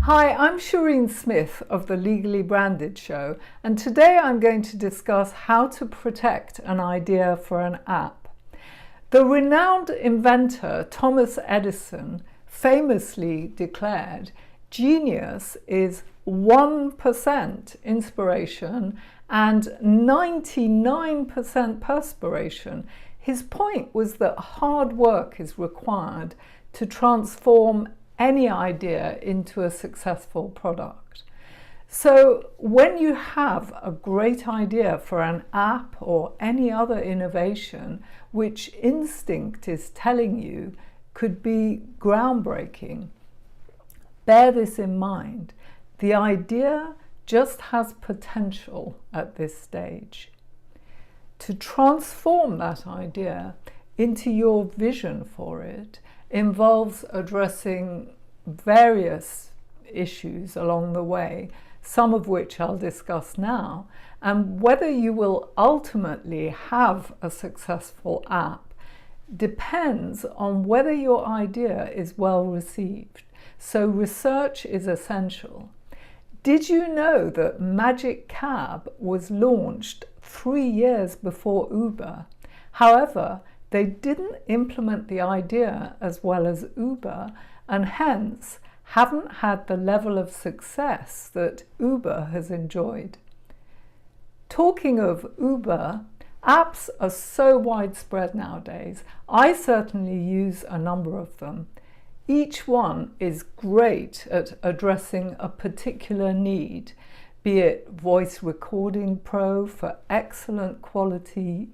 Hi, I'm Shireen Smith of the Legally Branded Show, and today I'm going to discuss how to protect an idea for an app. The renowned inventor Thomas Edison famously declared, "Genius is 1% inspiration and 99% perspiration." His point was that hard work is required to transform any idea into a successful product. So when you have a great idea for an app or any other innovation which instinct is telling you could be groundbreaking, bear this in mind. The idea just has potential at this stage. To transform that idea into your vision for it involves addressing various issues along the way, some of which I'll discuss now, and whether you will ultimately have a successful app depends on whether your idea is well received. So research is essential. Did you know that Magic Cab was launched 3 years before Uber? However, they didn't implement the idea as well as Uber, and hence haven't had the level of success that Uber has enjoyed. Talking of Uber, apps are so widespread nowadays. I certainly use a number of them. Each one is great at addressing a particular need, be it Voice Recording Pro for excellent quality,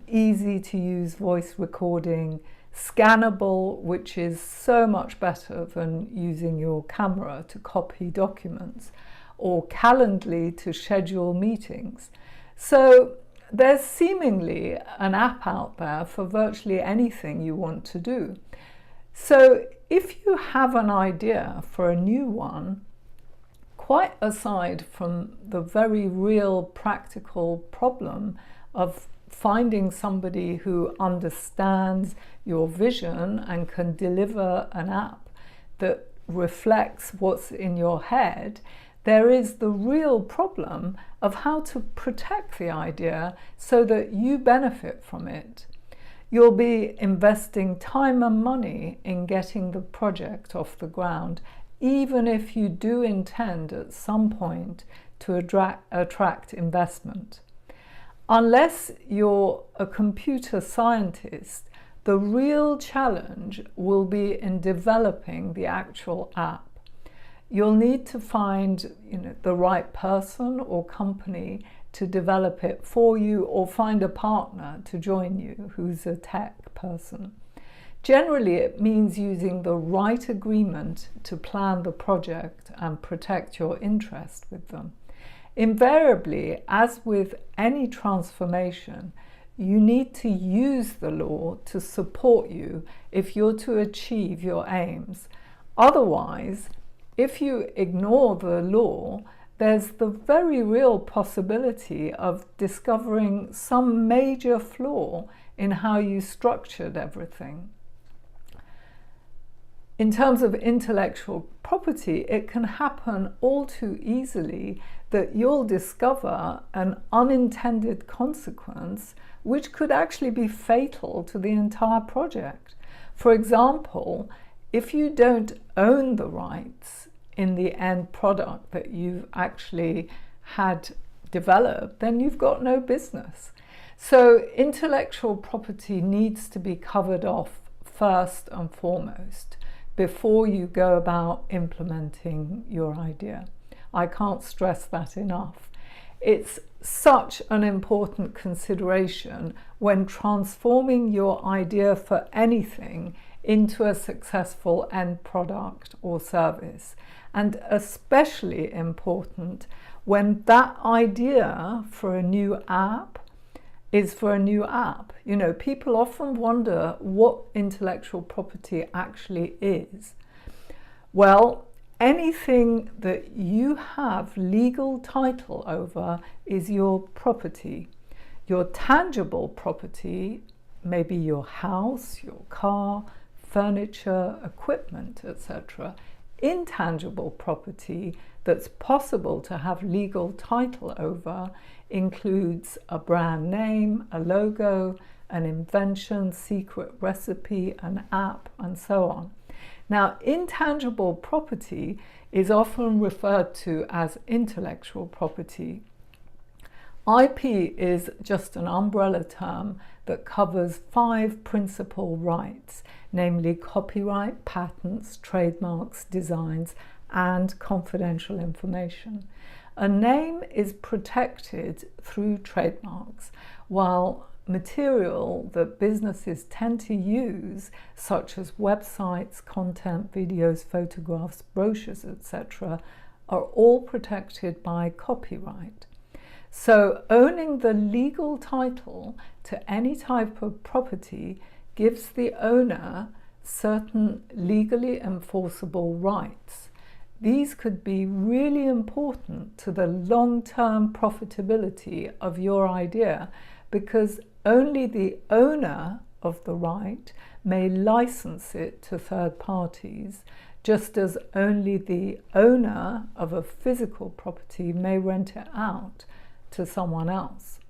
easy to use voice recording, Scannable, which is so much better than using your camera to copy documents, or Calendly to schedule meetings. So there's seemingly an app out there for virtually anything you want to do. So if you have an idea for a new one, quite aside from the very real practical problem of finding somebody who understands your vision and can deliver an app that reflects what's in your head, there is the real problem of how to protect the idea so that you benefit from it. You'll be investing time and money in getting the project off the ground, even if you do intend at some point to attract investment. Unless you're a computer scientist, the real challenge will be in developing the actual app. You'll need to find the right person or company to develop it for you, or find a partner to join you who's a tech person. Generally, it means using the right agreement to plan the project and protect your interest with them. Invariably, as with any transformation, you need to use the law to support you if you're to achieve your aims. Otherwise, if you ignore the law, there's the very real possibility of discovering some major flaw in how you structured everything. In terms of intellectual property, it can happen all too easily that you'll discover an unintended consequence which could actually be fatal to the entire project. For example, if you don't own the rights in the end product that you've actually had developed, then you've got no business. So intellectual property needs to be covered off first and foremost before you go about implementing your idea. I can't stress that enough. It's such an important consideration when transforming your idea for anything into a successful end product or service, and especially important when that idea for a new app is for a new app. People often wonder what intellectual property actually is. Well, anything that you have legal title over is your property. Your tangible property may be your house, your car, furniture, equipment, etc., Intangible property that's possible to have legal title over includes a brand name, a logo, an invention, secret recipe, an app, and so on. Now, intangible property is often referred to as intellectual property. IP is just an umbrella term that covers 5 principal rights, namely copyright, patents, trademarks, designs, and confidential information. A name is protected through trademarks, while material that businesses tend to use, such as websites, content, videos, photographs, brochures, etc., are all protected by copyright. So owning the legal title to any type of property gives the owner certain legally enforceable rights. These could be really important to the long-term profitability of your idea, because only the owner of the right may license it to third parties, just as only the owner of a physical property may rent it out to someone else.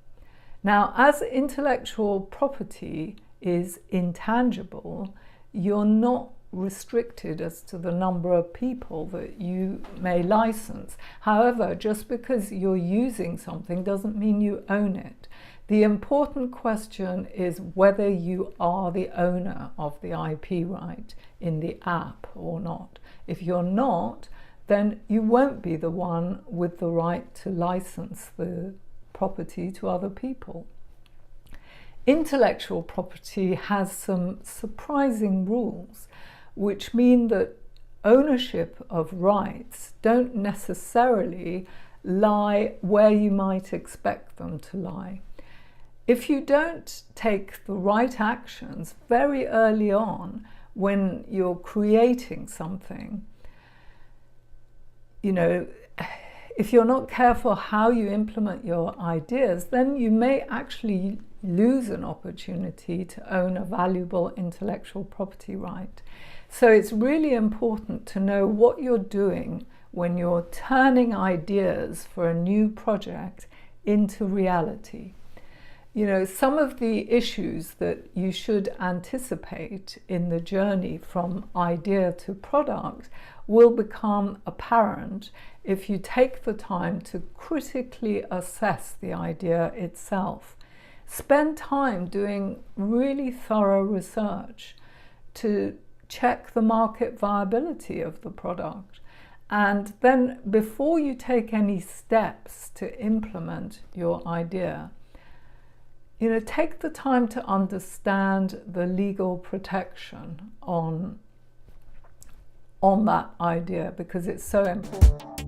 Now, as intellectual property is intangible, you're not restricted as to the number of people that you may license. However, just because you're using something doesn't mean you own it. The important question is whether you are the owner of the IP right in the app or not. If you're not, then you won't be the one with the right to license the property to other people. Intellectual property has some surprising rules, which mean that ownership of rights don't necessarily lie where you might expect them to lie. If you don't take the right actions very early on when you're creating something, if you're not careful how you implement your ideas, then you may actually lose an opportunity to own a valuable intellectual property right. So it's really important to know what you're doing when you're turning ideas for a new project into reality. Some of the issues that you should anticipate in the journey from idea to product will become apparent if you take the time to critically assess the idea itself. Spend time doing really thorough research to check the market viability of the product. And then before you take any steps to implement your idea, take the time to understand the legal protection on that idea, because it's so important.